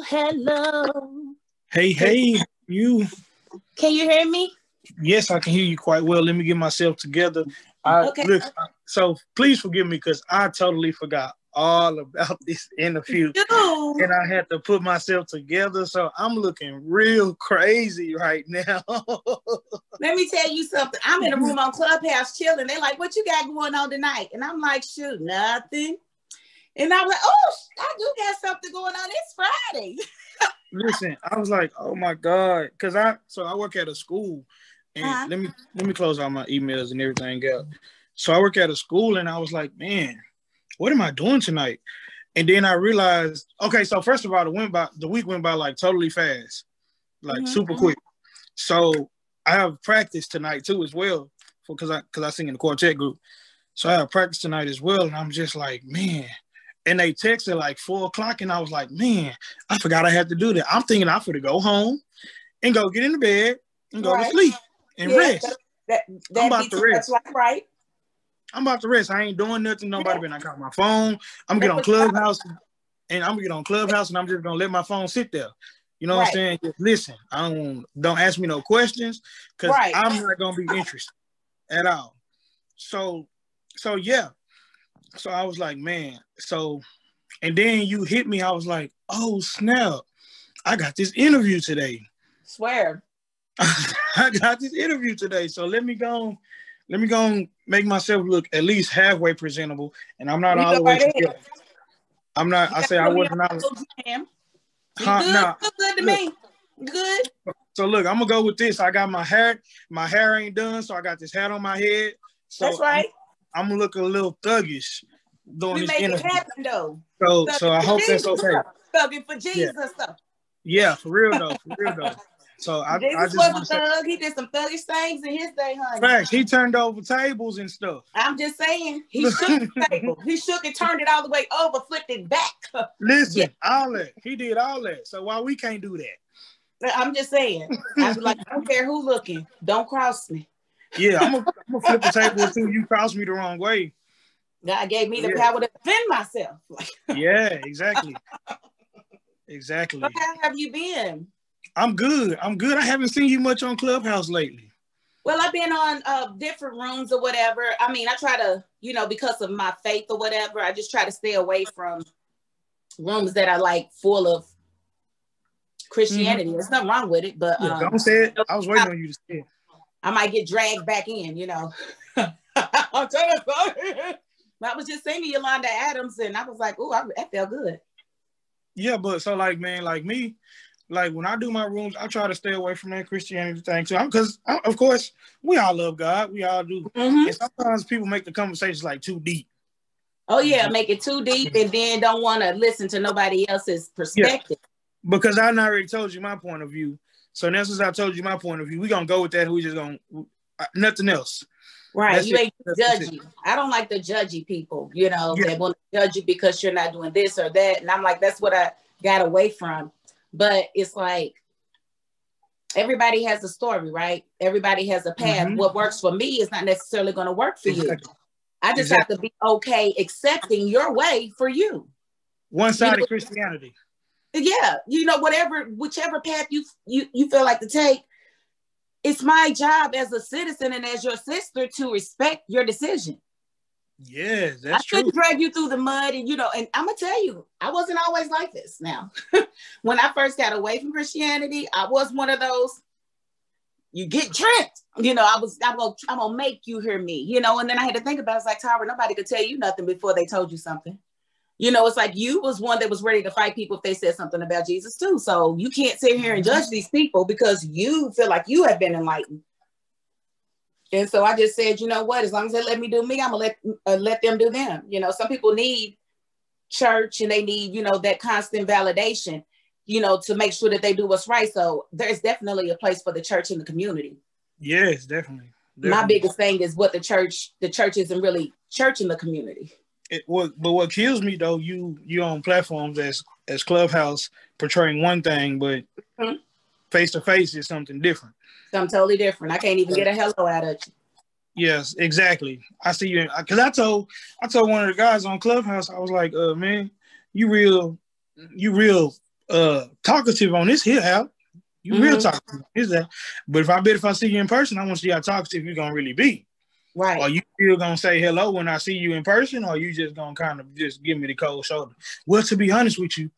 Hello. Hey, you. Can you hear me? Yes, I can hear you quite well. Let me get myself together. Okay. Look, so please forgive me because I totally forgot all about this interview. And I had to put myself together. So I'm looking real crazy right now. Let me tell you something. I'm in a room on Clubhouse chilling. They're like, what you got going on tonight? And I'm like, shoot, nothing. And I'm like, oh, I do got something going on. It's Friday. Listen, I was like, oh my God. Because I work at a school. And let me close all my emails and everything else. So I work at a school and I was like, man, what am I doing tonight? And then I realized, okay, so first of all, the week went by like totally fast, like super quick. So I have practice tonight too as well, because I sing in the quartet group. So I have practice tonight as well, and I'm just like, man. And they texted like 4:00, and I was like, man, I forgot I had to do that. I'm thinking I'm going to go home and go get in the bed and go to sleep and rest. I'm about to rest. Right. I'm about to rest. I ain't doing nothing. Nobody been. I got my phone. I'm gonna get on Clubhouse, and I'm just gonna let my phone sit there. You know what I'm saying? Just listen. Don't ask me no questions because I'm not gonna be interested at all. So yeah. So I was like, man. And then you hit me. I was like, oh snap! I got this interview today. Swear. I got this interview today. So let me go make myself look at least halfway presentable, and I'm not all the way together. I'm not. I say I wasn't out. Good to me. Good. So look, I'm gonna go with this. I got my hair. My hair ain't done, so I got this hat on my head. So that's right. I'm gonna look a little thuggish during this interview. It happen though. So I hope that's okay. Thugging for Jesus. Yeah, for real though. So I just was a thug. He did some thuggish things in his day, honey. Facts. He turned over tables and stuff. I'm just saying. He shook the table. He shook and turned it all the way over, flipped it back. Listen, all that. He did all that. So why we can't do that? I'm just saying. I be like, I don't care who looking. Don't cross me. Yeah, I'm gonna flip the table until you cross me the wrong way. God gave me the power to defend myself. Yeah, exactly. Exactly. So how have you been? I'm good. I haven't seen you much on Clubhouse lately. Well, I've been on different rooms or whatever. I mean, I try to, because of my faith or whatever, I just try to stay away from rooms that are like full of Christianity. There's nothing wrong with it, but don't say it. I was waiting on you to say it. I might get dragged back in, I'm trying to say. I was just singing Yolanda Adams, and I was like, "Ooh, that felt good." Yeah, but so like me. Like when I do my rooms, I try to stay away from that Christianity thing too. Because of course we all love God, we all do. And sometimes people make the conversations like too deep. Oh yeah, make it too deep, and then don't want to listen to nobody else's perspective. Yeah. Because I already told you my point of view. So now since I told you my point of view, we're gonna go with that. We just gonna nothing else. Right, that's you ain't judgy. I don't like the judgy people. They want to judge you because you're not doing this or that, and I'm like, that's what I got away from. But it's like everybody has a story, right? Everybody has a path. What works for me is not necessarily going to work for you. I just have to be okay accepting your way for you. One-sided Christianity. Yeah, whichever path you feel like to take. It's my job as a citizen and as your sister to respect your decision. Yes, that's true. I couldn't drag you through the mud, and and I'm gonna tell you, I wasn't always like this. Now, when I first got away from Christianity, I was one of those. You get tricked, I'm gonna make you hear me, and then I had to think about it. It's like, Tyra, nobody could tell you nothing before they told you something. It's like you was one that was ready to fight people if they said something about Jesus too. So you can't sit here and judge these people because you feel like you have been enlightened. And so I just said, you know what? As long as they let me do me, I'm gonna let them do them. Some people need church and they need, that constant validation, to make sure that they do what's right. So there's definitely a place for the church in the community. Yes, definitely. My biggest thing is what the church isn't really church in the community. But what kills me though, you on platforms as Clubhouse portraying one thing, but face to face is something different. Something totally different. I can't even get a hello out of you. Yes, exactly. I see you because I told one of the guys on Clubhouse, I was like, man, you real talkative on this here out. You real talkative. Is that? But if I see you in person, I want to see how talkative you're gonna really be. Right. Are you still gonna say hello when I see you in person, or are you just gonna kind of just give me the cold shoulder? Well, to be honest with you,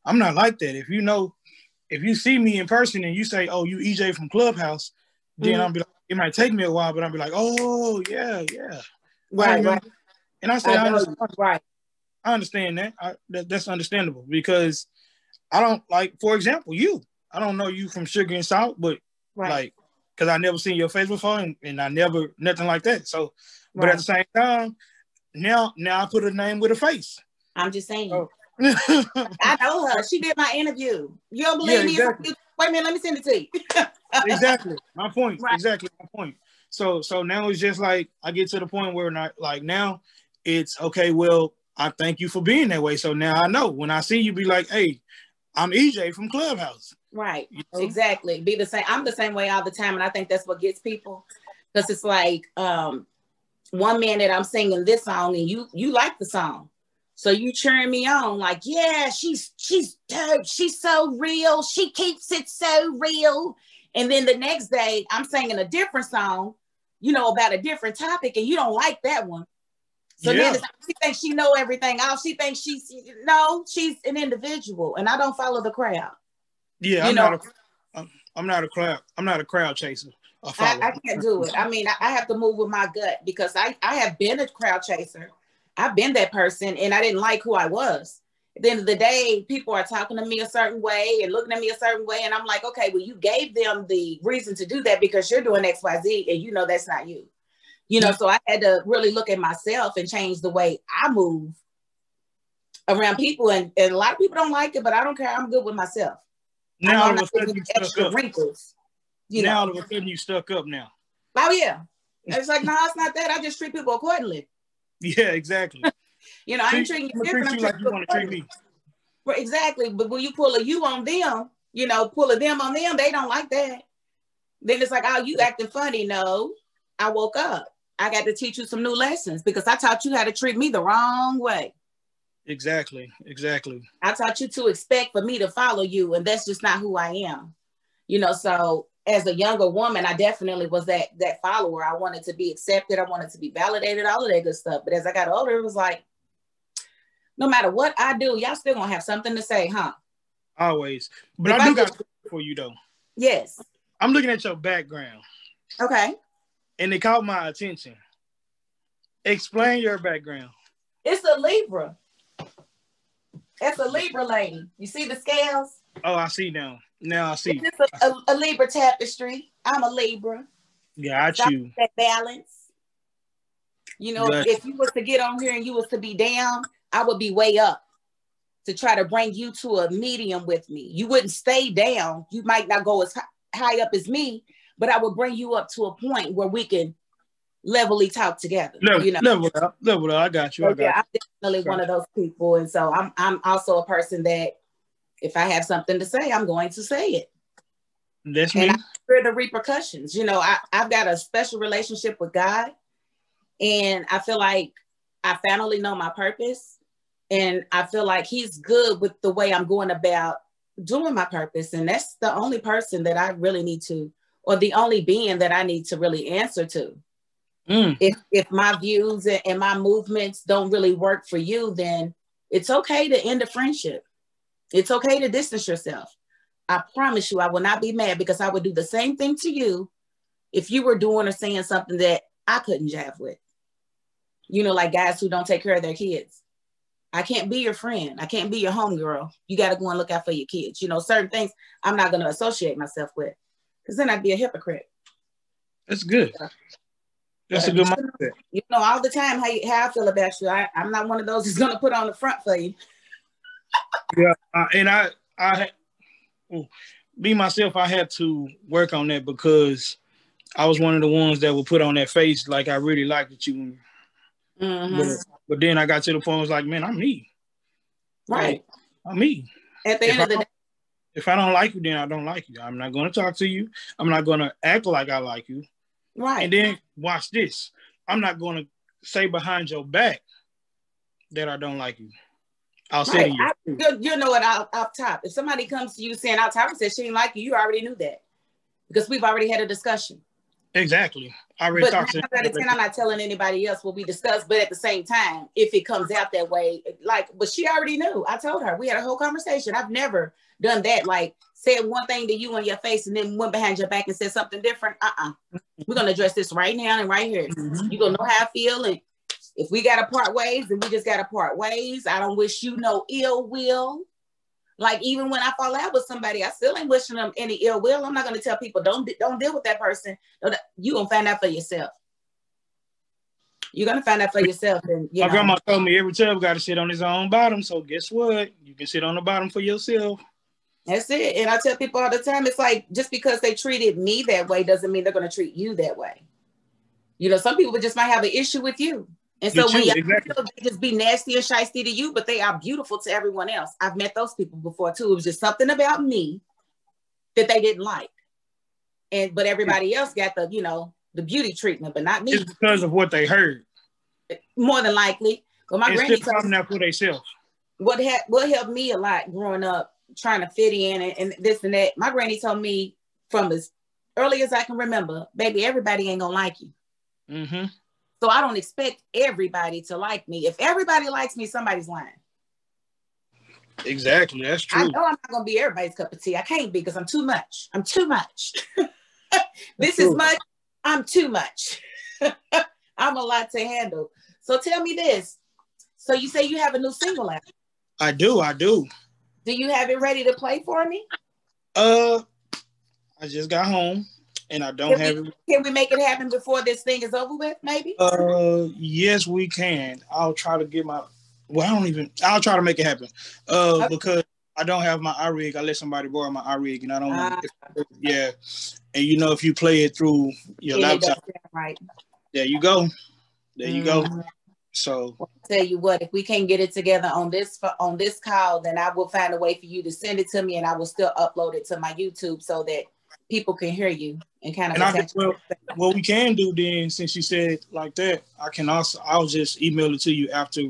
I'm not like that. If you see me in person and you say, "Oh, you EJ from Clubhouse," then I'll be like, it might take me a while, but I'll be like, "Oh, yeah. Right. And I say, I understand. Right. I understand that. That's understandable because I don't like, for example, I don't know you from Sugar and Salt, but like, because I never seen your face before and I never, nothing like that. So, but at the same time, now I put a name with a face. I'm just saying. Oh. I know her. She did my interview. You don't believe me? Exactly. Wait a minute, let me send it to you. Exactly. My point. Right. Exactly my point. So now it's just like I get to the point where now it's okay, well, I thank you for being that way. So now I know when I see you be like, hey, I'm EJ from Clubhouse. Right. You know? Exactly. Be the same. I'm the same way all the time. And I think that's what gets people. Because it's like 1 minute I'm singing this song and you like the song. So you cheering me on like, yeah, she's dope. She's so real. She keeps it so real. And then the next day I'm singing a different song, about a different topic, and you don't like that one. So then she thinks she know everything else. She thinks she's an individual, and I don't follow the crowd. Yeah, I'm not a crowd chaser. I can't do it. I mean, I have to move with my gut because I have been a crowd chaser. I've been that person and I didn't like who I was. At the end of the day, people are talking to me a certain way and looking at me a certain way. And I'm like, okay, well, you gave them the reason to do that because you're doing X, Y, Z, and that's not you. So I had to really look at myself and change the way I move around people. And a lot of people don't like it, but I don't care. I'm good with myself. Now all of a sudden you extra up. Wrinkles. Now all of a sudden you stuck up now. Oh yeah. It's like, no, it's not that. I just treat people accordingly. Yeah, exactly. I ain't treating you different. I'm treating you like you want to treat me. Well, exactly. But when you pull a you on them, pull a them on them, they don't like that. Then it's like, oh, you acting funny. No, I woke up. I got to teach you some new lessons because I taught you how to treat me the wrong way. Exactly. I taught you to expect for me to follow you, and that's just not who I am. So as a younger woman, I definitely was that follower. I wanted to be accepted. I wanted to be validated, all of that good stuff. But as I got older, it was like, no matter what I do, y'all still gonna have something to say, huh? Always. But I do got a question for you though. Yes. I'm looking at your background. Okay. And it caught my attention. Explain your background. It's a Libra. It's a Libra lady. You see the scales? Oh, I see now. Now I see. It's a Libra tapestry. I'm a Libra. Got you. That balance. If you was to get on here and you was to be down, I would be way up to try to bring you to a medium with me. You wouldn't stay down. You might not go as high up as me, but I would bring you up to a point where we can levelly talk together. Level up. I got you. I'm definitely one of those people. And so I'm also a person that if I have something to say, I'm going to say it. That's me. And I fear the repercussions. I've got a special relationship with God. And I feel like I finally know my purpose. And I feel like he's good with the way I'm going about doing my purpose. And that's the only person that I really need to, or the only being that I need to really answer to. If my views and my movements don't really work for you, then it's okay to end a friendship. It's okay to distance yourself. I promise you, I will not be mad because I would do the same thing to you if you were doing or saying something that I couldn't jive with. Like guys who don't take care of their kids. I can't be your friend. I can't be your homegirl. You got to go and look out for your kids. Certain things I'm not going to associate myself with because then I'd be a hypocrite. That's good. That's a good mindset. All the time how I feel about you. I'm not one of those who's going to put on the front for you. Yeah, and I me myself, I had to work on that because I was one of the ones that would put on that face like I really liked you. But then I got to the point where I was like, man, I'm me. Right. I'm me. At the end of the day. If I don't like you, then I don't like you. I'm not going to talk to you. I'm not going to act like I like you. Right. And then watch this. I'm not going to say behind your back that I don't like you. I'll say Right. to you. You know it off top. If somebody comes to you saying out top and says she didn't like you, you already knew that because we've already had a discussion. Exactly. I already But talked to 9 out of 10, I'm not telling anybody else what we discussed. But at the same time, if it comes out that way, like, but she already knew. I told her we had a whole conversation. I've never done that. Like, said one thing to you in your face and then went behind your back and said something different. We're gonna address this right now and right here. You're gonna know how I feel, and if we gotta part ways, then we just gotta part ways. I don't wish you no ill will. Like, even when I fall out with somebody, I still ain't wishing them any ill will. I'm not gonna tell people don't deal with that person. You gonna find out for yourself. You're gonna find out for yourself. And my grandma told me every tub got to sit on his own bottom. So guess what? You can sit on the bottom for yourself. That's it. And I tell people all the time, it's like, just because they treated me that way doesn't mean they're gonna treat you that way. You know, some people just might have an issue with you. And so when exactly. They just be nasty and shysty to you, but they are beautiful to everyone else. I've met those people before too. It was just something about me that they didn't like. But everybody else got the, you know, the beauty treatment, but not me. It's because of what they heard. More than likely. But my granny told me for themselves. What helped me a lot growing up, trying to fit in and this and that. My granny told me from as early as I can remember, baby, everybody ain't gonna like you. Mm-hmm. So I don't expect everybody to like me. If everybody likes me, somebody's lying. Exactly. That's true. I know I'm not going to be everybody's cup of tea. I can't be because I'm too much. I'm too much. This is much. I'm too much. I'm a lot to handle. So tell me this. So you say you have a new single out? I do. Do you have it ready to play for me? I just got home. And I don't have it. Can we make it happen before this thing is over with, maybe? Yes, we can. I'll try to get my. I'll try to make it happen. Okay. Because I don't have my iRig. I let somebody borrow my iRig, and I don't want. Yeah, and you know, if you play it through your laptop, right? There you go. You go. So I'll tell you what, if we can't get it together on this call, then I will find a way for you to send it to me, and I will still upload it to my YouTube so that people can hear you and kind of. What we can do then, since you said like that, I'll just email it to you after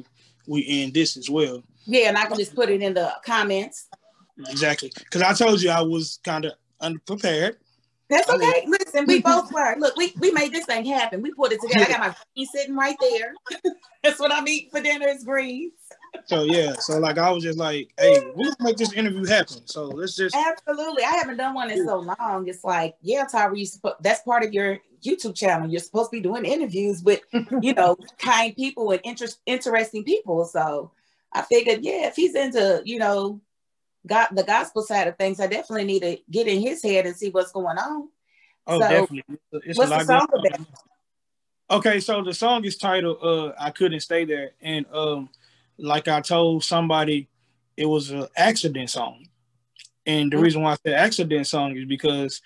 we end this as well. Yeah, and I can just put it in the comments. Exactly, because I told you I was kind of underprepared. That's okay. Listen, we both were. Look, we made this thing happen. We put it together. I got my greens sitting right there. That's what I'm eating for dinner is greens. So yeah, like I was just like, hey, we can make this interview happen. So let's just absolutely. I haven't done one in so long. It's like, yeah, Tyra, that's part of your YouTube channel. You're supposed to be doing interviews with, you know, kind people and interesting people. So I figured, yeah, if he's into, you know, the gospel side of things, I definitely need to get in his head and see what's going on. Oh, so, definitely. What's the song about? Okay, so the song is titled I Couldn't Stay There. And like I told somebody, it was an accident song. And the reason why I said accident song is because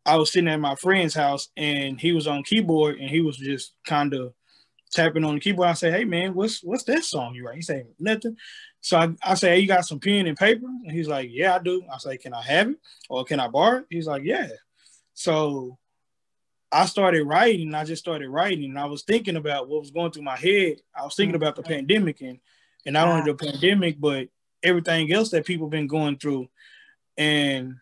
I was sitting at my friend's house and he was on keyboard and he was just kind of tapping on the keyboard. I say, hey man, what's that song you write? He said, nothing. So I say, hey, you got some pen and paper? And he's like, yeah, I do. I say, can I have it? Or can I borrow it? He's like, yeah. So I started writing. I just started writing. And I was thinking about what was going through my head. I was thinking about the pandemic and not only the pandemic, but everything else that people been going through. And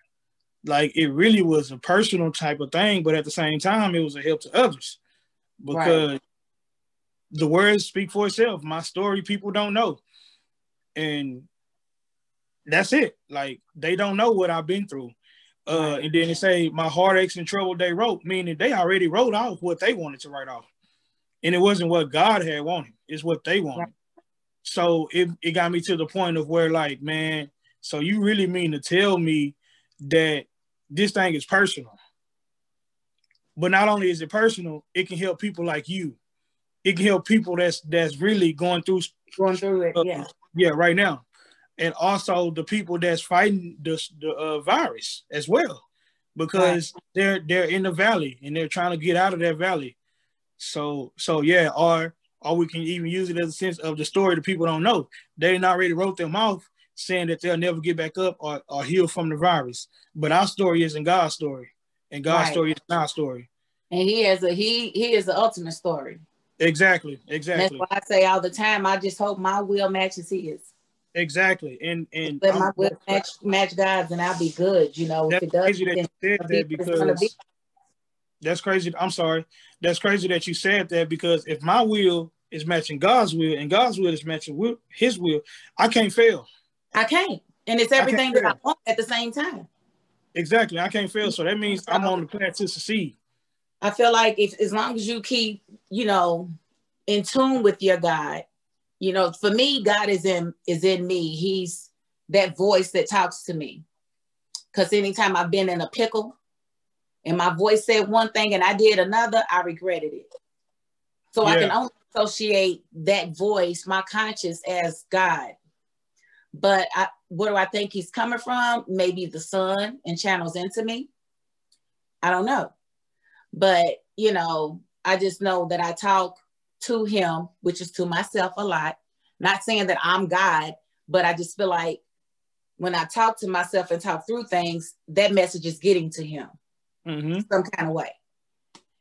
like, it really was a personal type of thing, but at the same time, it was a help to others because the words speak for itself. My story, people don't know. And that's it. Like, they don't know what I've been through. And then they say my heartaches and trouble they wrote, meaning they already wrote off what they wanted to write off. And it wasn't what God had wanted. It's what they wanted. Right. So it got me to the point of where, like, man, so you really mean to tell me that this thing is personal? But not only is it personal, it can help people like you. It can help people that's really going through it, right now. And also the people that's fighting the virus as well, because they're in the valley and they're trying to get out of that valley. So yeah, or we can even use it as a sense of the story that people don't know. They not already wrote them off saying that they'll never get back up or heal from the virus. But our story isn't God's story, and God's story is our story. And he is the ultimate story. Exactly. That's why I say all the time, I just hope my will matches his. Exactly. And let my will match God's, and I'll be good. You know, if that's it doesn't, crazy that then you said it'll be that, what it's gonna be. because that's crazy. I'm sorry. That's crazy that you said that, because if my will is matching God's will and God's will is matching his will, I can't fail. I can't. And it's I can't everything that I fail. want at the same time. Exactly. I can't fail. So that means I'm So on the path to succeed. I feel like if as long as you keep, you know, in tune with your God, you know, for me, God is in me. He's that voice that talks to me. Because anytime I've been in a pickle and my voice said one thing and I did another, I regretted it. So I can only associate that voice, my conscience, as God. But where do I think he's coming from? Maybe the sun and channels into me. I don't know. But, you know, I just know that I talk to him, which is to myself a lot. Not saying that I'm God, but I just feel like when I talk to myself and talk through things, that message is getting to him some kind of way.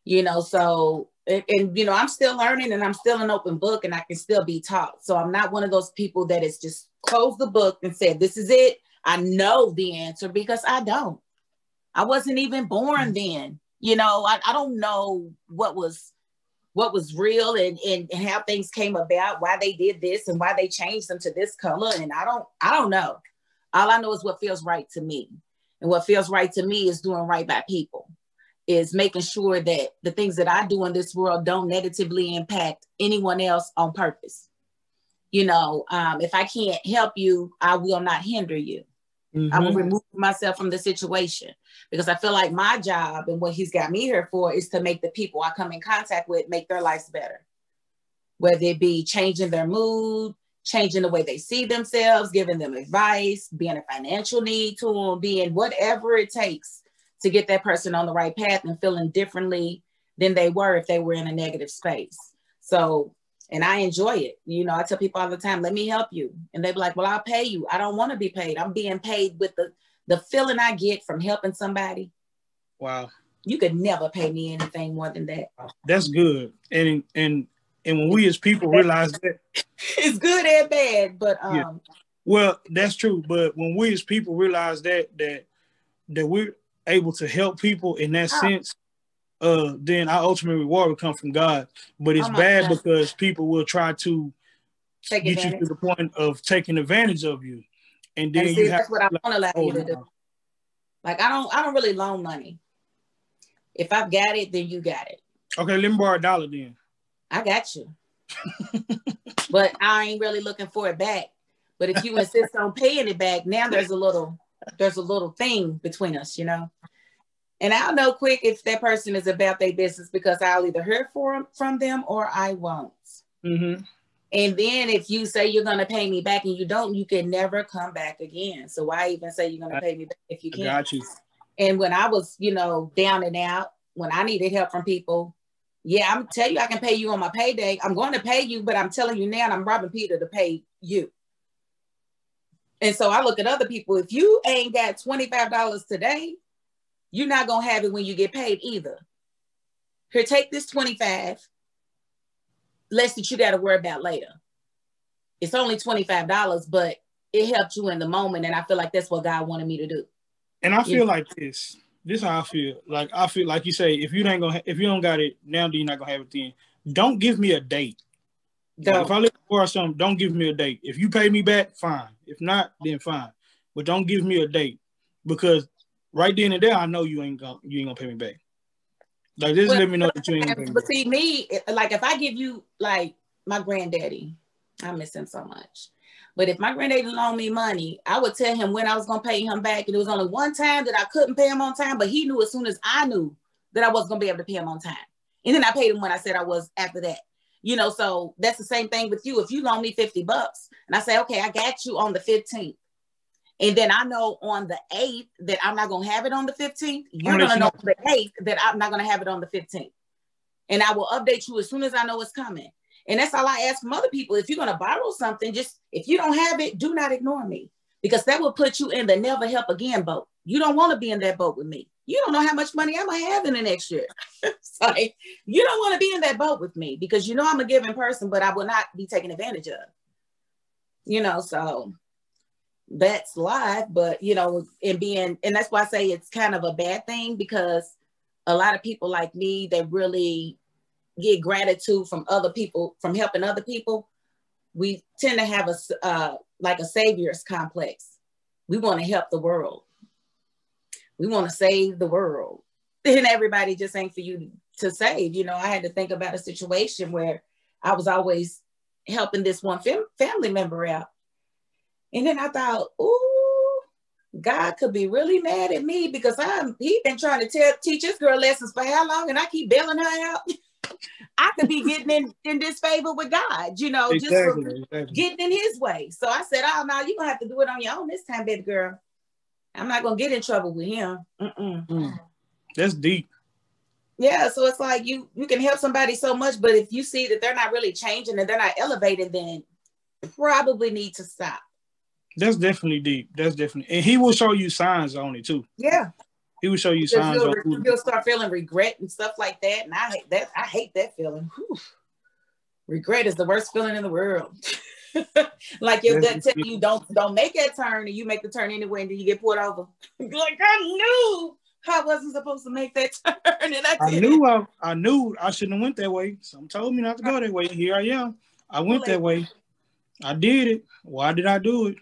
You know, so, and, you know, I'm still learning and I'm still an open book and I can still be taught. So I'm not one of those people that is just closed the book and said, this is it. I know the answer, because I don't. I wasn't even born then. You know, I don't know what was real and how things came about, why they did this and why they changed them to this color. And I don't know. All I know is what feels right to me. And what feels right to me is doing right by people, is making sure that the things that I do in this world don't negatively impact anyone else on purpose. You know, if I can't help you, I will not hinder you. I will remove myself from the situation, because I feel like my job and what he's got me here for is to make the people I come in contact with make their lives better. Whether it be changing their mood, changing the way they see themselves, giving them advice, being a financial need to them, being whatever it takes to get that person on the right path and feeling differently than they were if they were in a negative space. So, and I enjoy it. You know, I tell people all the time, let me help you. And they be like, well, I'll pay you. I don't want to be paid. I'm being paid with the feeling I get from helping somebody. Wow. You could never pay me anything more than that. That's good. And when we as people realize that, it's good and bad, but well, that's true. But when we as people realize that we're able to help people in that sense, then our ultimate reward will come from God. But it's bad because people will try to get you to the point of taking advantage of you, and then you have. That's what I won't allow you to do. Like I don't really loan money. If I've got it, then you got it. Okay, let me borrow $1 then. I got you. But I ain't really looking for it back. But if you insist on paying it back, now there's a little thing between us, you know. And I'll know quick if that person is about their business, because I'll either hear from them or I won't. And then if you say you're going to pay me back and you don't, you can never come back again. So why even say you're going to pay me back if you can't? Got you. And when I was, you know, down and out, when I needed help from people, yeah, I'm tell you I can pay you on my payday. I'm going to pay you, but I'm telling you now, I'm robbing Peter to pay you. And so I look at other people. If you ain't got $25 today, you're not going to have it when you get paid either. Here, take this 25, less that you got to worry about later. It's only $25, but it helped you in the moment. And I feel like that's what God wanted me to do. And I feel like this is how I feel. Like, I feel like you say, if you don't got it now, then you're not going to have it then. Don't give me a date. Like, if I look for something, don't give me a date. If you pay me back, fine. If not, then fine. But don't give me a date, because right then and there, I know you ain't gonna pay me back. Like, just let me know that you ain't gonna pay me back. But see, me, like, if I give you, like, my granddaddy, I miss him so much. But if my granddaddy loaned me money, I would tell him when I was gonna pay him back. And it was only one time that I couldn't pay him on time, but he knew as soon as I knew that I wasn't gonna be able to pay him on time. And then I paid him when I said I was after that. You know, so that's the same thing with you. If you loan me $50 and I say, okay, I got you on the 15th. And then I know on the 8th that I'm not going to have it on the 15th. You're going to know on the 8th that I'm not going to have it on the 15th. And I will update you as soon as I know it's coming. And that's all I ask from other people. If you're going to borrow something, just if you don't have it, do not ignore me, because that will put you in the never help again boat. You don't want to be in that boat with me. You don't know how much money I'm going to have in the next year. So you don't want to be in that boat with me, because you know I'm a giving person, but I will not be taken advantage of. You know, so that's life. But and that's why I say it's kind of a bad thing, because a lot of people like me that really get gratitude from other people, from helping other people, we tend to have a savior's complex. We want to help the world. We want to save the world. And everybody just ain't for you to save. I had to think about a situation where I was always helping this one family member out. And then I thought, ooh, God could be really mad at me, because he been trying to teach this girl lessons for how long, and I keep bailing her out. I could be getting in disfavor with God, exactly, just for getting in his way. So I said, oh, no, you're going to have to do it on your own this time, baby girl. I'm not going to get in trouble with him. That's deep. Yeah, so it's like you can help somebody so much, but if you see that they're not really changing and they're not elevating, then probably need to stop. That's definitely deep. That's definitely, and he will show you signs on it too. Yeah, he will show you signs. You'll start feeling regret and stuff like that, and I hate that feeling. Whew. Regret is the worst feeling in the world. Like your gut telling you don't make that turn, and you make the turn anyway, and then you get pulled over. Like, I knew I wasn't supposed to make that turn, and I knew I shouldn't have went that way. Someone told me not to go that way. Here I am. I went that way. I did it. Why did I do it?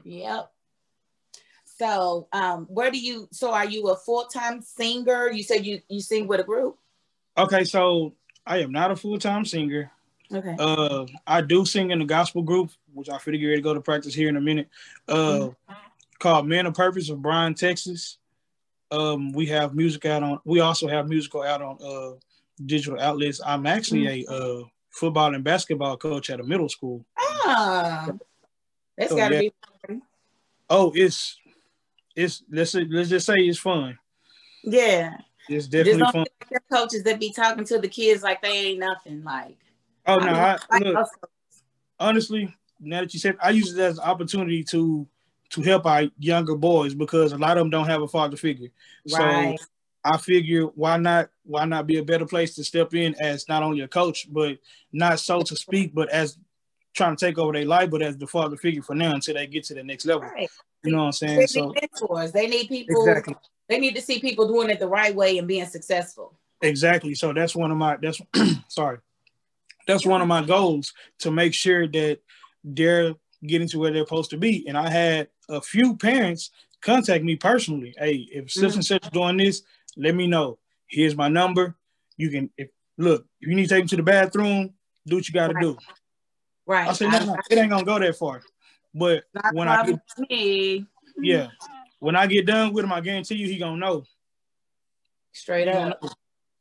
Yep. So, are you a full-time singer? You said you sing with a group. Okay, so I am not a full-time singer. Okay. I do sing in the gospel group, which I feel get ready to go to practice here in a minute. Called Men of Purpose of Bryan, Texas. We have music out on. We also have musical out on digital outlets. I'm actually a football and basketball coach at a middle school. That's gotta be. Oh, it's let's just say it's fun. Yeah, it's definitely fun. Like coaches that be talking to the kids like they ain't nothing. Like, oh no, look, honestly, now that you said, I use it as an opportunity to help our younger boys, because a lot of them don't have a father figure. Right. So I figure why not be a better place to step in as not only a coach, but not so to speak, but as trying to take over their life, but as the father figure for now until they get to the next level. Right. You know what I'm saying? They need mentors. They need people. Exactly. They need to see people doing it the right way and being successful. Exactly. So that's one of my that's one of my goals, to make sure that they're getting to where they're supposed to be. And I had a few parents contact me personally. Hey, if such and such doing this, let me know. Here's my number. You can if you need to take them to the bathroom, do what you got to do. Right. I said, no, it ain't gonna go that far. But when I get done with him, I guarantee you he gonna know. Straight up.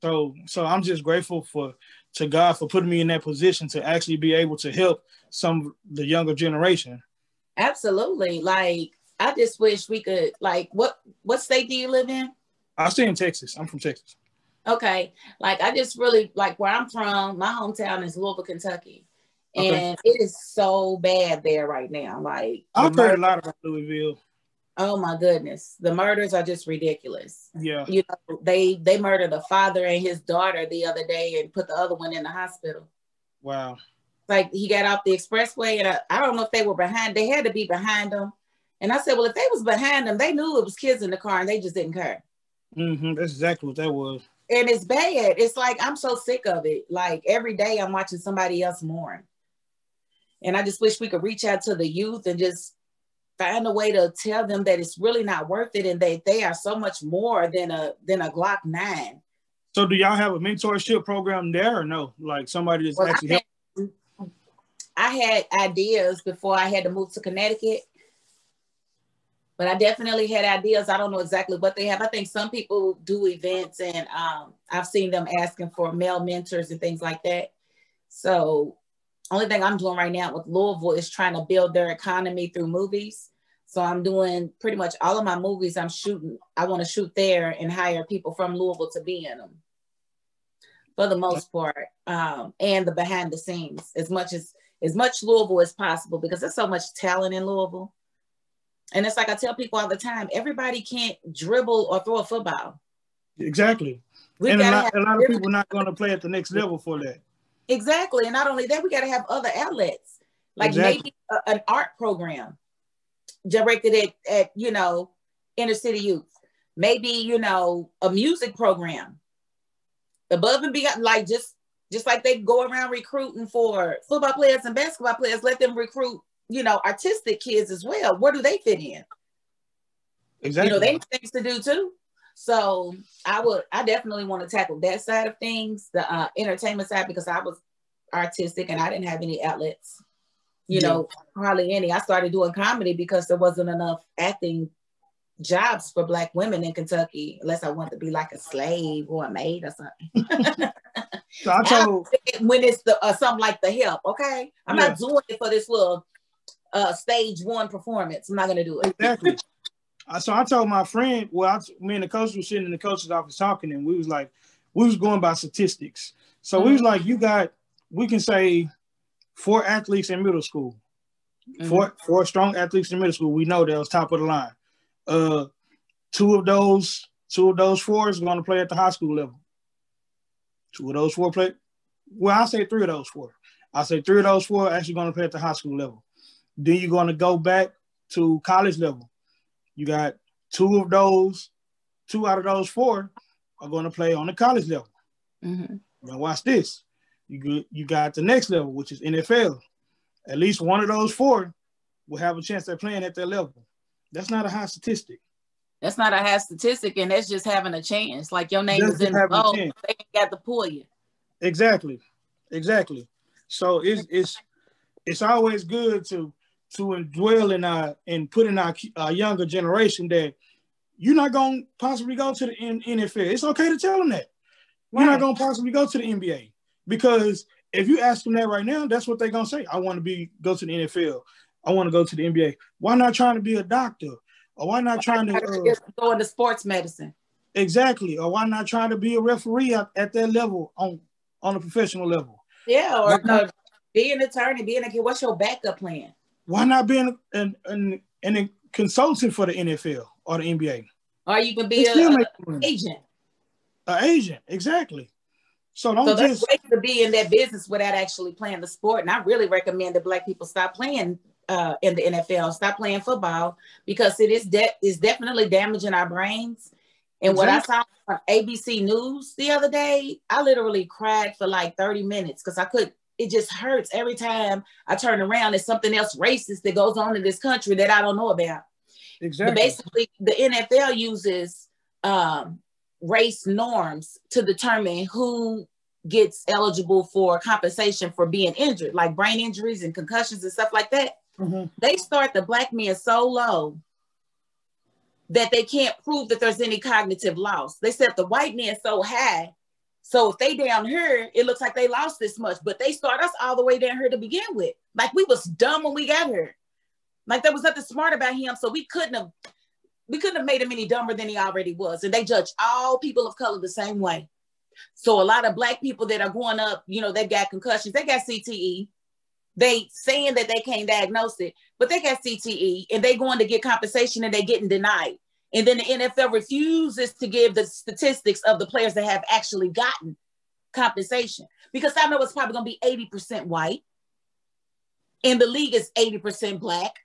So I'm just grateful to God for putting me in that position to actually be able to help some of the younger generation. Absolutely. Like, I just wish we could, like, what state do you live in? I stay in Texas. I'm from Texas. Okay. Like, I just really, like, where I'm from, my hometown is Louisville, Kentucky. And it is so bad there right now. Like, I've heard a lot about Louisville. Oh my goodness. The murders are just ridiculous. Yeah. They murdered a father and his daughter the other day and put the other one in the hospital. Wow. Like, he got off the expressway, and I don't know if they were behind. They had to be behind them. And I said, well, if they was behind them, they knew it was kids in the car and they just didn't care. That's exactly what that was. And it's bad. It's like, I'm so sick of it. Like, every day I'm watching somebody else mourn. And I just wish we could reach out to the youth and just find a way to tell them that it's really not worth it, and they are so much more than a Glock 9. So do y'all have a mentorship program there or no? Like somebody that's actually helping? I had ideas before I had to move to Connecticut, but I definitely had ideas. I don't know exactly what they have. I think some people do events, and I've seen them asking for male mentors and things like that. So only thing I'm doing right now with Louisville is trying to build their economy through movies. So I'm doing pretty much all of my movies I'm shooting. I want to shoot there and hire people from Louisville to be in them for the most part. And the behind the scenes, as much Louisville as possible, because there's so much talent in Louisville. And it's like I tell people all the time, everybody can't dribble or throw a football. Exactly. And a lot of people are not going to play at the next level for that. Exactly. And not only that, we got to have other outlets, like maybe an art program. directed at inner city youth. Maybe, a music program above and beyond, like just like they go around recruiting for football players and basketball players, let them recruit, artistic kids as well. Where do they fit in? Exactly. They have things to do too. So I definitely want to tackle that side of things, the entertainment side, because I was artistic and I didn't have any outlets, hardly any. I started doing comedy because there wasn't enough acting jobs for Black women in Kentucky, unless I wanted to be like a slave or a maid or something. So I told when it's something like The Help, okay? I'm not doing it for this little stage 1 performance. I'm not gonna do it. Exactly. So I told my friend, me and the coach were sitting in the coach's office talking, and we was going by statistics. So we was like, we can say 4 athletes in middle school, four strong athletes in middle school. We know that was top of the line. Two of those 4 is going to play at the high school level. 2 of those 4 play. Well, I say 3 of those 4. I say 3 of those 4 are actually going to play at the high school level. Then you're going to go back to college level. You got 2 out of those 4 are going to play on the college level. Mm-hmm. Now watch this. You got the next level, which is NFL. At least one of those 4 will have a chance at playing at that level. That's not a high statistic. That's not a high statistic, and that's just having a chance. Like your name is in the bowl, they ain't got to pull you. Exactly. So it's always good to indwell and put in our younger generation that you're not going to possibly go to the NFL. It's okay to tell them that. You're not going to possibly go to the NBA. Because if you ask them that right now, that's what they're going to say. I want to go to the NFL. I want to go to the NBA. Why not trying to be a doctor? Or why not trying to go into sports medicine? Exactly. Or why not trying to be a referee at that level on a professional level? Yeah, or be an attorney, what's your backup plan? Why not be an consultant for the NFL or the NBA? Or you can be an agent. An agent, exactly. So there's ways to be in that business without actually playing the sport. And I really recommend that Black people stop playing in the NFL, stop playing football, because it is definitely damaging our brains. And what I saw on ABC News the other day, I literally cried for like 30 minutes because it just hurts every time I turn around. There's something else racist that goes on in this country that I don't know about. Exactly. But basically, the NFL uses race norms to determine who gets eligible for compensation for being injured, like brain injuries and concussions and stuff like that. Mm-hmm. They start the Black men so low that they can't prove that there's any cognitive loss. They set the white men so high, so if they down here, it looks like they lost this much, but they start us all the way down here to begin with. Like we was dumb when we got here. Like there was nothing smart about him, so we couldn't have made him any dumber than he already was. And they judge all people of color the same way. So a lot of Black people that are going up, they got concussions, they got CTE. They saying that they can't diagnose it, but they got CTE and they going to get compensation and they getting denied. And then the NFL refuses to give the statistics of the players that have actually gotten compensation, because I know it's probably going to be 80% white and the league is 80% Black.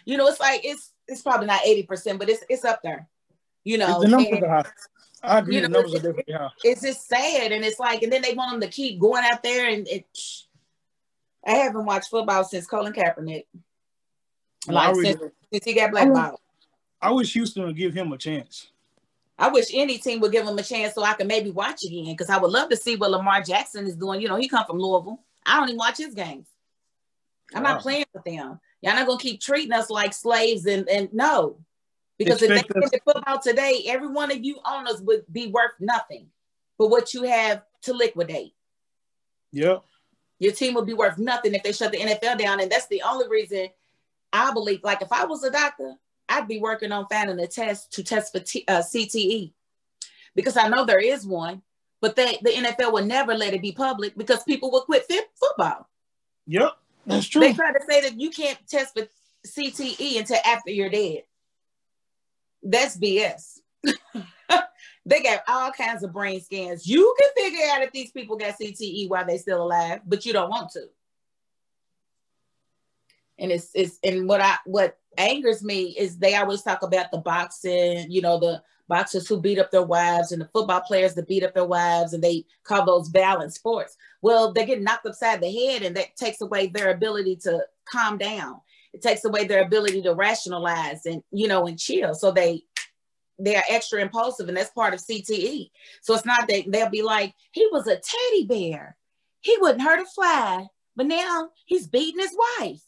It's like, it's probably not 80%, but it's up there, The numbers are high. I agree. The numbers are definitely high. It's just sad. And it's like, and then they want them to keep going out there and I haven't watched football since Colin Kaepernick. Since he got blackballed. I wish Houston would give him a chance. I wish any team would give him a chance so I can maybe watch again, because I would love to see what Lamar Jackson is doing. He come from Louisville. I don't even watch his games. I'm not playing with them. Y'all not going to keep treating us like slaves and no. Because if they did football today, every one of you owners would be worth nothing but what you have to liquidate. Yep. Your team would be worth nothing if they shut the NFL down. And that's the only reason I believe, like if I was a doctor, I'd be working on finding a test to test for CTE, because I know there is one, but the NFL would never let it be public because people would quit football. Yep, that's true. They try to say that you can't test for CTE until after you're dead. That's BS. They got all kinds of brain scans. You can figure out if these people got CTE while they're still alive, but you don't want to. And it's and what angers me is they always talk about the boxing, the boxers who beat up their wives and the football players that beat up their wives, and they call those violent sports. Well, they get knocked upside the head, and that takes away their ability to calm down. It takes away their ability to rationalize and chill. So they are extra impulsive, and that's part of CTE. So it's not that they'll be like, he was a teddy bear, he wouldn't hurt a fly, but now he's beating his wife.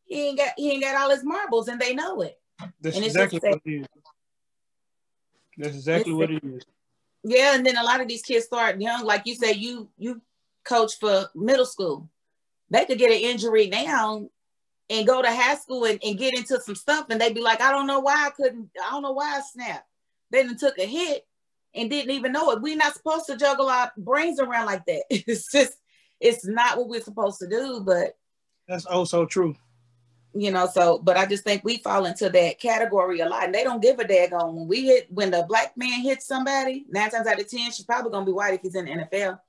He ain't got all his marbles, and they know it. That's exactly what it is. That's exactly what it is. Yeah, and then a lot of these kids start young, like you say. You coach for middle school. They could get an injury now and go to high school and get into some stuff, and they'd be like, I don't know why I snapped. They done took a hit and didn't even know it. We're not supposed to juggle our brains around like that. It's not what we're supposed to do, but that's also true. But I just think we fall into that category a lot, and they don't give a daggone when the black man hits somebody. 9 times out of 10, she's probably gonna be white if he's in the NFL.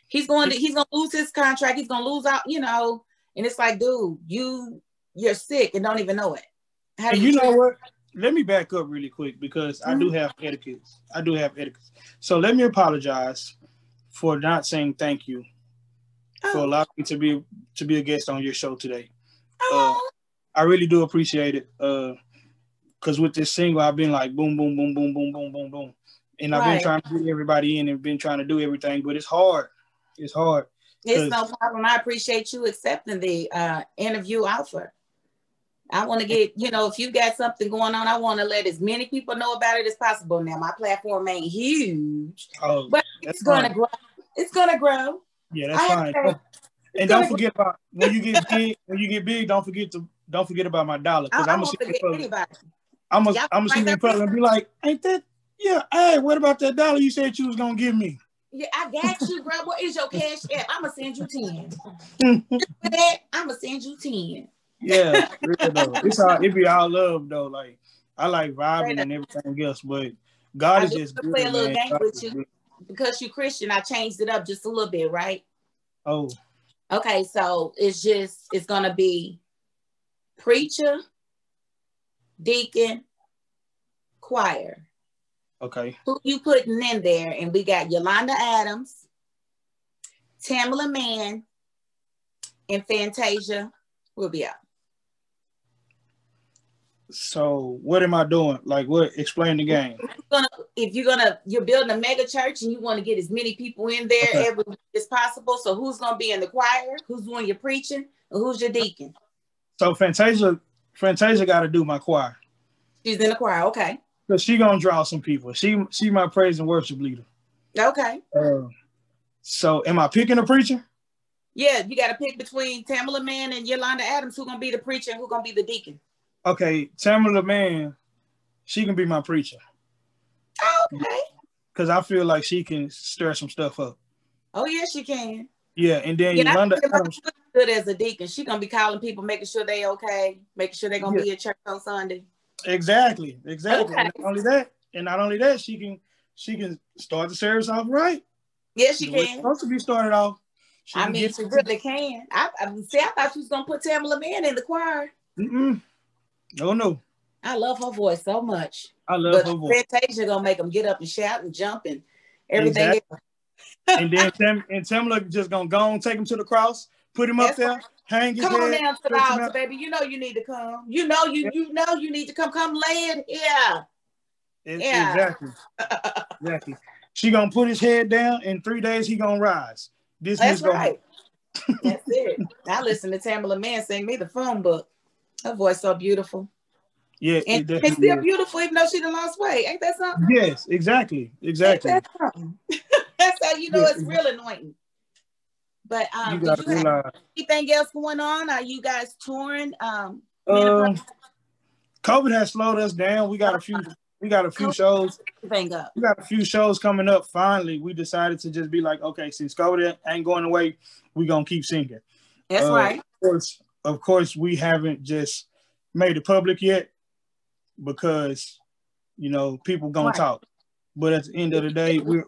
He's gonna lose his contract. He's gonna lose out, and it's like, dude, you're sick and don't even know it. And you know what? Let me back up really quick, because I do have etiquette. So let me apologize for not saying thank you for allowing me to be a guest on your show today. I really do appreciate it, because with this single, I've been like boom, boom, boom, boom, boom, boom, boom, boom, and I've been trying to get everybody in and been trying to do everything, but it's hard. It's hard. It's no problem. I appreciate you accepting the interview offer. I want to get, if you got something going on, I want to let as many people know about it as possible. Now, my platform ain't huge, but it's going to grow. It's going to grow. Yeah, that's fine. And don't forget about when you get big. Don't forget about my dollar, because I'm gonna see in public and be like, ain't that? Yeah, hey, what about that dollar you said you was gonna give me? Yeah, I got you, bro. What is your cash app? I'm gonna send you 10. For that, I'm gonna send you 10. Yeah, real though. It be all love though. Like, I like vibing and everything else, but God is just good, play a little game with you good. Because you Christian. I changed it up just a little bit, right? Oh. Okay, so it's gonna be preacher, deacon, choir. Okay. Who you putting in there? And we got Yolanda Adams, Tamala Mann, and Fantasia will be out. So what am I doing? Like, what? Explain the game. You're building a mega church and you want to get as many people in there every week as possible. So who's going to be in the choir? Who's doing your preaching? And who's your deacon? So Fantasia got to do my choir. She's in the choir, okay. Because she gonna draw some people. She my praise and worship leader. Okay. So am I picking a preacher? Yeah, you got to pick between Tamala Mann and Yolanda Adams. Who's gonna be the preacher and who's gonna be the deacon? Okay, Tamala Mann, she can be my preacher. Okay. Because I feel like she can stir some stuff up. Oh, yes, she can. Yeah, and then Yolanda Adams, good as a deacon. She gonna be calling people, making sure they okay, making sure they're gonna be at church on Sunday. Exactly. Okay. And not only that, she can start the service off right. Yes, she can. It's supposed to be started off. She really can. I thought she was gonna put Tamala Mann in the choir. No. I love her voice so much. I love her voice. Fantasia gonna make them get up and shout and jump and everything. Exactly. And then Tamala just gonna go and take him to the cross, put him up there, hang his head. Come on down to the altar, baby. You know you need to come. You know you need to come. Come lay it here. Exactly. She gonna put his head down. In 3 days, he gonna rise. That's right. That's it. I listen to Tamala Mann sing me the phone book. Her voice so beautiful. Yeah, and it's still beautiful even though she done lost weight. Ain't that something? Yes, exactly. Ain't that something? That's how you know it's real anointing. But you got to realize anything else going on? Are you guys touring? COVID has slowed us down. We got a few shows. We got a few shows coming up. Finally, we decided to just be like, okay, since COVID ain't going away, we gonna keep singing. That's right. Of course, we haven't just made it public yet because people gonna talk. But at the end of the day, we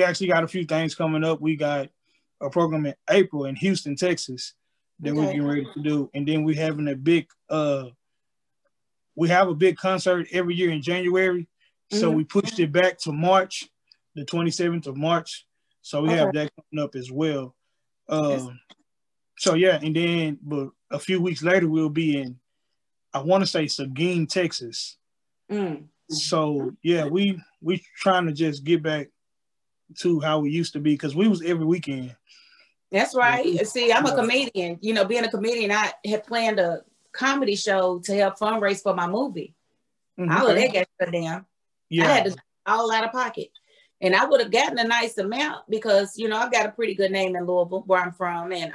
actually got a few things coming up. We got a program in April in Houston, Texas that we're getting ready to do. And then we're having a big we have a big concert every year in January. So we pushed it back to March, the 27th of March. So we have that coming up as well. So yeah, and then but a few weeks later we'll be in, I want to say, Seguin, Texas. So yeah, we trying to just get back to how we used to be, because we was every weekend. That's right. See, I'm a comedian. You know, being a comedian, I had planned a comedy show to help fundraise for my movie. All of that got shut down. I had to all out of pocket. And I would have gotten a nice amount because, you know, I've got a pretty good name in Louisville, where I'm from. And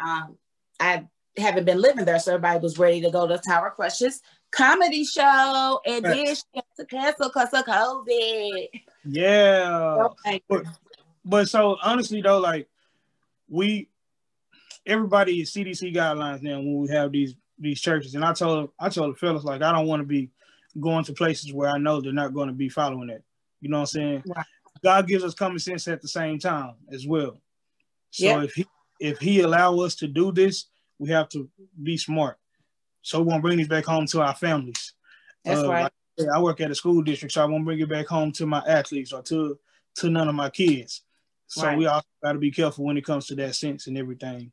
I haven't been living there, so everybody was ready to go to Tower Crush's comedy show. And then she had to cancel because of COVID. Yeah. But so honestly though, like everybody is CDC guidelines now when we have these churches. And I told the fellas, like, I don't want to be going to places where I know they're not going to be following it. You know what I'm saying? Right. God gives us common sense at the same time as well. So if he allow us to do this, we have to be smart. So we won't bring these back home to our families. That's right. Like, I work at a school district, so I won't bring it back home to my athletes or to none of my kids. So we also got to be careful when it comes to that sense and everything.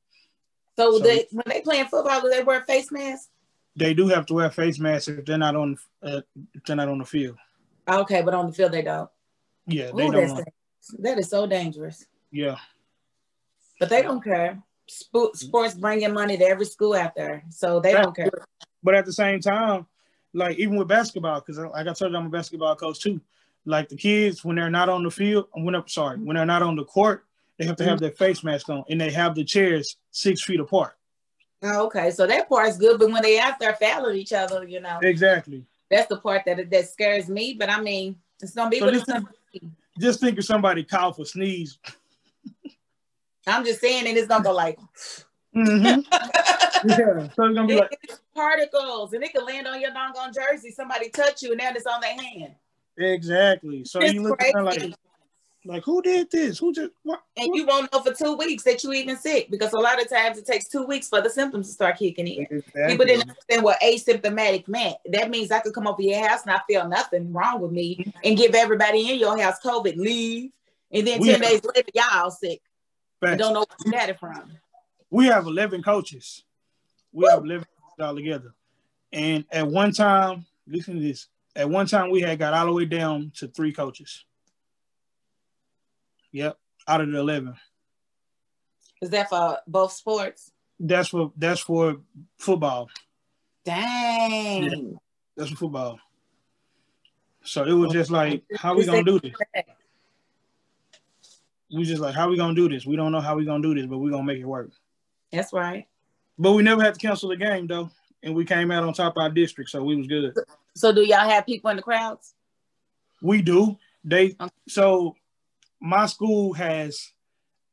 So when they playing football, do they wear face masks? They do have to wear face masks if they're not on the field. Okay, but on the field they don't. Yeah, they don't. That is so dangerous. Yeah, but they don't care. Sports bringing money to every school out there, so they don't care. But at the same time, like even with basketball, because like I told you, I'm a basketball coach too. Like the kids, when they're not on the field, when they're not on the court, they have to have their face mask on, and they have the chairs 6 feet apart. Oh, okay, so that part's good, but when they out there fouling each other, you know. Exactly. That's the part that scares me. But I mean, it's gonna be what it's gonna be. Just think if somebody cough or sneeze. I'm just saying, and it's gonna go like. Yeah, so it's gonna be like particles, and it can land on your doggone jersey. Somebody touch you, and now it's on their hand. Exactly. So you look at her like, who did this? Who just what? And you won't know for 2 weeks that you even sick, because a lot of times it takes 2 weeks for the symptoms to start kicking in. Exactly. People didn't understand what asymptomatic meant. That means I could come over your house and I feel nothing wrong with me and give everybody in your house COVID, leave, and then 10 days later y'all sick. And don't know where you got it from. We have 11 coaches. We have 11 all together. And at one time, listen to this. At one time, we had got all the way down to 3 coaches. Yep, out of the 11. Is that for both sports? That's for football. Dang. Yeah, that's for football. So it was just like, how we gonna do this? We just like, how we gonna do this? We don't know how we gonna do this, but we gonna make it work. That's right. But we never had to cancel the game though, and we came out on top of our district, so we was good. So do y'all have people in the crowds? We do. So my school has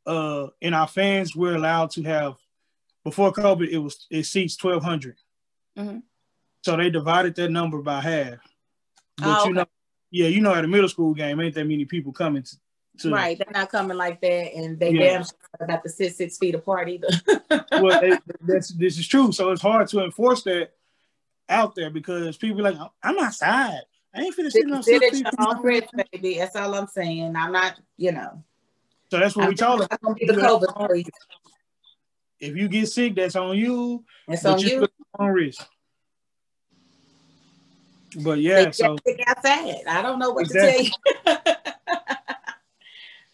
in our fans, we're allowed to have, before COVID it seats 1,200. So they divided that number by half. But you know, at a middle school game, ain't that many people coming to right, they're not coming like that, and they damn sure about to sit 6 feet apart either. Well, this is true. So it's hard to enforce that out there because people are like, I'm outside. I ain't finna sit on 6 feet. Baby. That's all I'm saying. I'm not, you know. So that's what we told them. COVID, if you get sick, that's on you. That's on you. On risk. But yeah, so outside. I don't know what to tell you.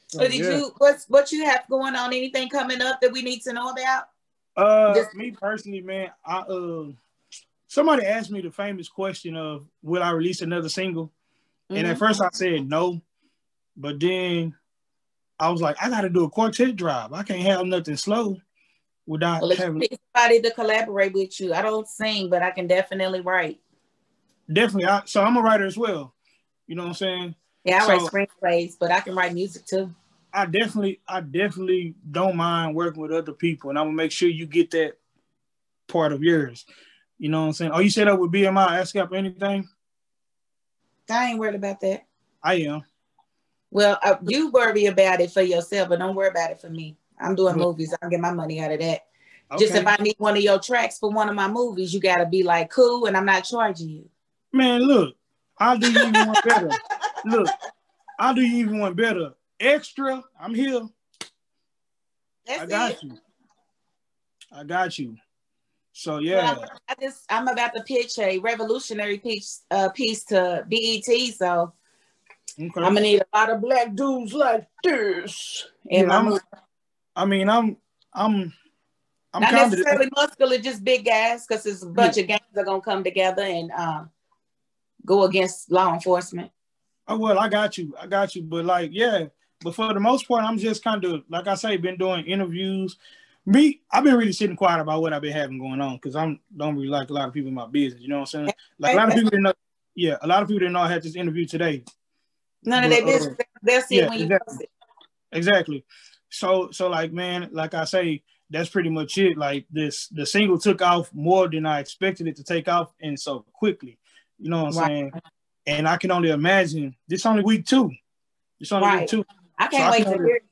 So what you have going on? Anything coming up that we need to know about? Me personally, man, somebody asked me the famous question of, will I release another single? And at first I said no, but then I was like, I got to do a quartet drive. I can't have nothing slow without having somebody to collaborate with you. I don't sing, but I can definitely write. Definitely. So I'm a writer as well. You know what I'm saying? Yeah, I write screenplays, but I can write music too. I definitely don't mind working with other people, and I'm gonna make sure you get that part of yours. You know what I'm saying? Oh, you set up with BMI, ask up anything? I ain't worried about that. I am. Well, you worry about it for yourself, but don't worry about it for me. I'm doing movies. I'll get my money out of that. Okay. Just if I need one of your tracks for one of my movies, you gotta be like cool, and I'm not charging you. Man, look, I'll do you even one better. Look, I'll do you even one better. Extra, I'm here. I got you. So yeah. Well, I'm about to pitch a revolutionary piece to BET. So okay. I'm gonna need a lot of black dudes like this in my movie. I'm not necessarily muscular, just big guys, because it's a bunch of gangs that are gonna come together and go against law enforcement. Oh well, I got you. But like, yeah, but for the most part, I'm just kind of, like I say, been doing interviews. I've been really sitting quiet about what I've been having going on because I don't really like a lot of people in my business. You know what I'm saying? Like a lot of people didn't know. Yeah, a lot of people didn't know I had this interview today. None of their business. They'll see it when you post it. Exactly. So like, man, like I say, that's pretty much it. Like the single took off more than I expected it to take off, and so quickly. You know what I'm saying? And I can only imagine this only week 2. It's only week 2. I can't wait to hear it.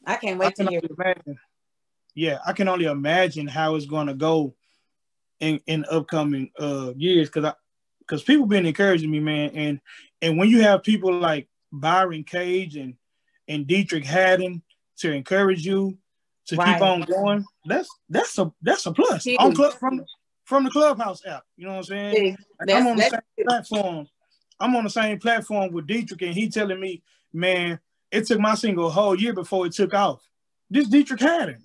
I can't wait to hear it. Yeah, I can only imagine how it's going to go in upcoming years, because people been encouraging me, man, and when you have people like Byron Cage and Dietrich Haddon to encourage you to keep on going, that's a plus. From the Clubhouse app, you know what I'm saying? I'm on the same platform. I'm on the same platform with Dietrich, and he telling me, man, it took my single a whole year before it took off. This Dietrich Haddon.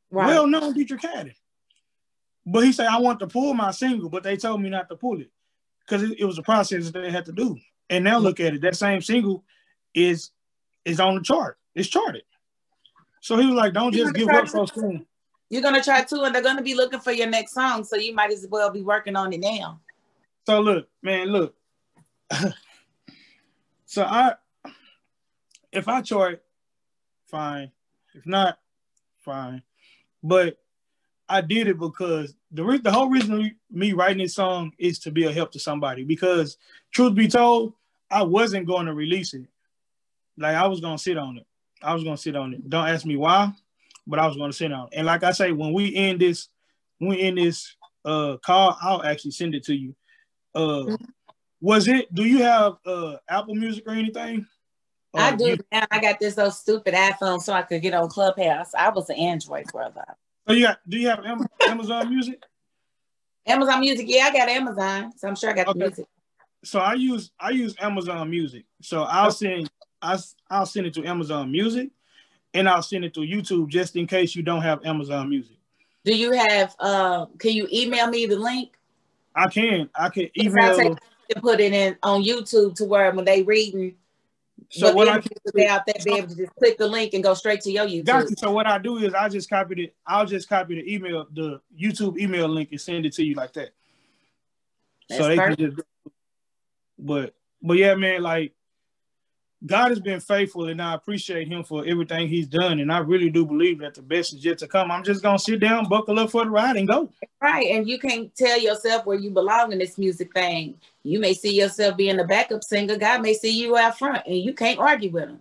Well-known Dietrich Haddon. But he said, I want to pull my single, but they told me not to pull it because it was a process that they had to do. And now look at it. That same single is on the chart. It's charted. So he was like, don't just give up so soon. You're going to try too, and they're going to be looking for your next song, so you might as well be working on it now. So look, man. So if I chart, fine. If not, fine. But I did it because the whole reason me writing this song is to be a help to somebody. Because truth be told, I wasn't going to release it. Like I was going to sit on it. Don't ask me why, but I was going to sit on it. And like I say, when we end this call, I'll actually send it to you. Do you have Apple Music or anything? I do now. I got this old stupid iPhone so I could get on Clubhouse. I was an Android brother. So do you have Amazon Music? Amazon Music, yeah, I got Amazon, so I'm sure I got the music. So I use Amazon Music. So I'll send it to Amazon Music, and I'll send it to YouTube just in case you don't have Amazon Music. Do you have? Can you email me the link? I can email. To put it in on YouTube to where when they reading. So what I can do out there, be able to just click the link and go straight to your YouTube. Gotcha. So what I do is I'll just copy the YouTube email link and send it to you like that. That's so they perfect. Can just. But yeah, man, like God has been faithful, and I appreciate Him for everything He's done, and I really do believe that the best is yet to come. I'm just gonna sit down, buckle up for the ride, and go. Right, and you can't tell yourself where you belong in this music thing. You may see yourself being a backup singer. God may see you out front, and you can't argue with Him.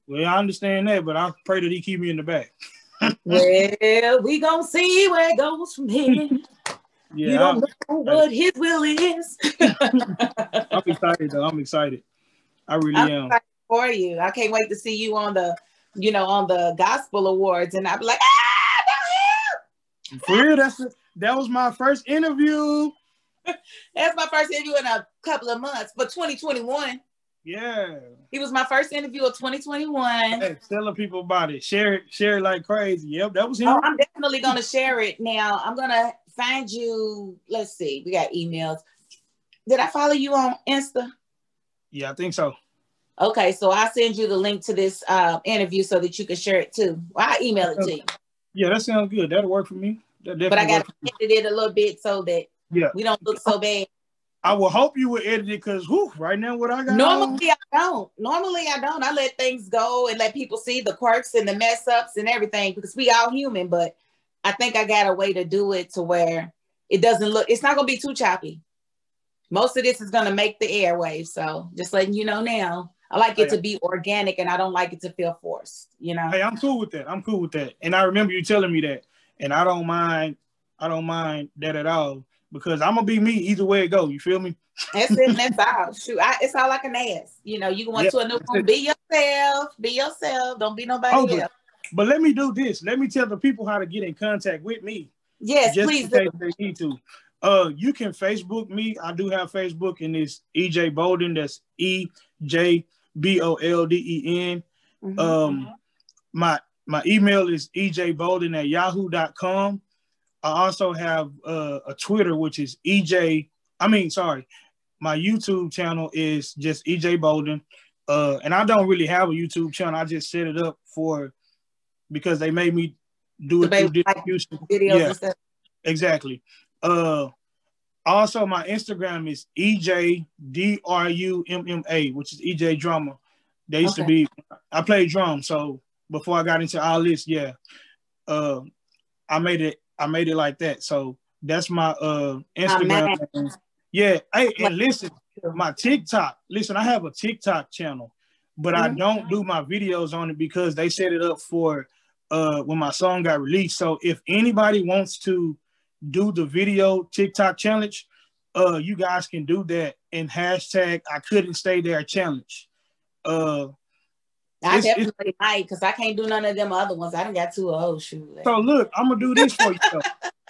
Well, I understand that, but I pray that He keep me in the back. Well, we gonna see where it goes from here. Yeah, you don't know what His will is. I'm excited, though. I'm excited. I really am. For you, I can't wait to see you on the gospel awards, and I'll be like, for real, that was my first interview. That's my first interview in a couple of months, but 2021. Yeah, it was my first interview of 2021. Hey, telling people about it, share it like crazy. Yep, that was him. Oh, I'm definitely gonna share it now. I'm gonna find you. Let's see, we got emails. Did I follow you on Insta? Yeah, I think so. Okay, so I'll send you the link to this interview so that you can share it too. Well, I'll email it to you. Yeah, that sounds good. That'll work for me. But I got to edit it a little bit so that we don't look so bad. I will hope you will edit it because right now what I got. Normally I don't. I let things go and let people see the quirks and the mess ups and everything because we all human. But I think I got a way to do it to where it doesn't look. It's not gonna be too choppy. Most of this is gonna make the airwaves. So just letting you know now. I like it to be organic, and I don't like it to feel forced, you know? Hey, I'm cool with that. I'm cool with that. And I remember you telling me that. And I don't mind that at all. Because I'm gonna be me either way it go. You feel me? That's it. That's all. Shoot, it's all I can ask. You know, you go into a new room, be yourself. Be yourself. Don't be nobody else. But let me do this. Let me tell the people how to get in contact with me. Yes, just please in case they need to. You can Facebook me. I do have Facebook, and it's EJ Bolden. That's EJ BOLDEN. My email is ejbolden@yahoo.com. I also have a Twitter, which is my YouTube channel is just EJ Bolden. And I don't really have a YouTube channel. I just set it up because they made me do it through distribution. Videos and stuff. Exactly. Also, my Instagram is EJDRUMMA, which is EJ Drummer. They used to be, I played drums, so before I got into all this, I made it like that. So that's my Instagram. Yeah. Hey, and listen, my TikTok. Listen, I have a TikTok channel, but I don't do my videos on it because they set it up for when my song got released. So if anybody wants to do the video TikTok challenge, you guys can do that and hashtag I couldn't stay there challenge. I definitely might, because I can't do none of them other ones. I done got too old. Shoot. So look, I'm gonna do this for you.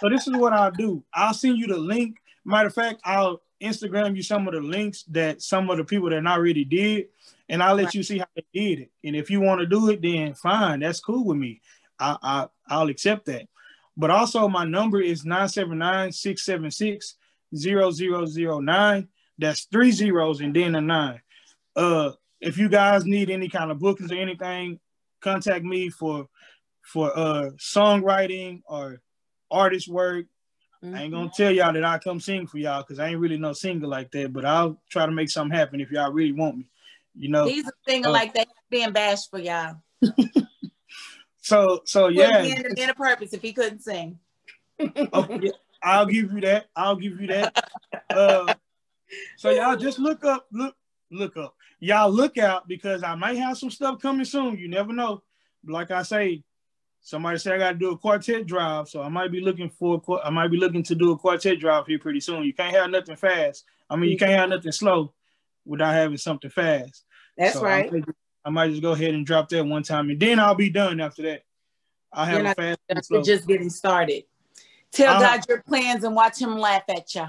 So this is what I'll do. I'll send you the link. Matter of fact, I'll Instagram you some of the links that some of the people that already did, and I'll let you see how they did it. And if you want to do it, then fine, that's cool with me. I'll accept that. But also, my number is 979-676-0009. That's 3 zeros and then a 9. If you guys need any kind of bookings or anything, contact me for songwriting or artist work. I ain't gonna tell y'all that I come sing for y'all because I ain't really no singer like that, but I'll try to make something happen if y'all really want me. You know, he's a singer like that, being bashed for y'all. So yeah, in a purpose if he couldn't sing. Okay, I'll give you that. So y'all just look up. Y'all look out because I might have some stuff coming soon. You never know. Like I say, somebody said I got to do a quartet drive, so I might be looking to do a quartet drive here pretty soon. You can't have nothing fast. I mean, you can't have nothing slow without having something fast. That's right. I might just go ahead and drop that one time, and then I'll be done after that. I'll have a fast and slow. You're just getting started. Tell God your plans and watch him laugh at you.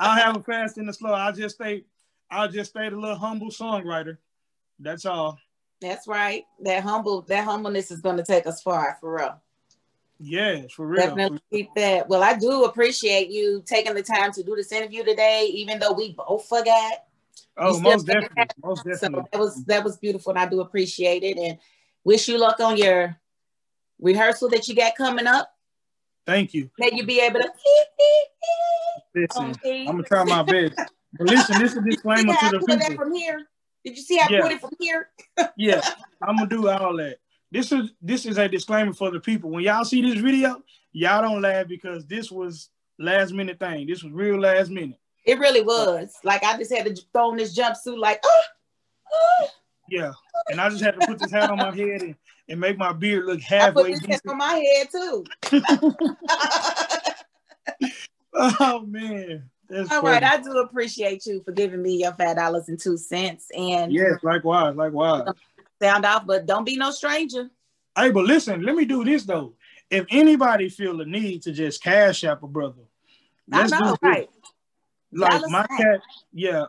I'll have a fast and a slow. I'll just stay a little humble songwriter. That's all. That's right. That humbleness is going to take us far, for real. Yeah, for real. Definitely keep that. Well, I do appreciate you taking the time to do this interview today, even though we both forgot. Oh, most definitely. So that was beautiful, and I do appreciate it. And wish you luck on your rehearsal that you got coming up. Thank you. May you be able to. Listen, I'm gonna try my best. But listen, this is a disclaimer to the people. That from here? Did you see I put it from here? Yeah, I'm gonna do all that. This is a disclaimer for the people. When y'all see this video, y'all don't laugh because this was last minute thing. This was real last minute. It really was. Like I just had to throw on this jumpsuit, like, yeah. And I just had to put this hat on my head and make my beard look halfway decent. I put this hat on my head too. Oh man. That's all funny. Right. I do appreciate you for giving me your $5.02. And yes, likewise. Sound off, but don't be no stranger. Hey, but listen, let me do this though. If anybody feel the need to just cash app a brother, let's do it. Right. Like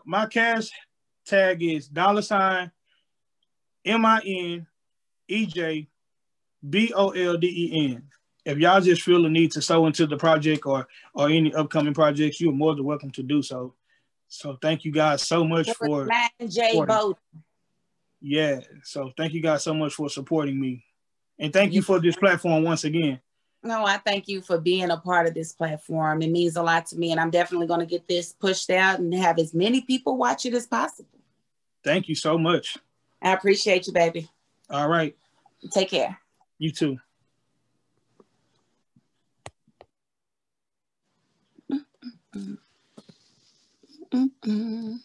my cash tag is $MINEJ BOLDEN. If y'all just feel the need to sow into the project or any upcoming projects, you're more than welcome to do so. So thank you guys so much for EJ Bolden. Yeah. So thank you guys so much for supporting me. And thank you for this platform once again. No, I thank you for being a part of this platform. It means a lot to me, and I'm definitely going to get this pushed out and have as many people watch it as possible. Thank you so much. I appreciate you, baby. All right. Take care. You too. Mm-mm.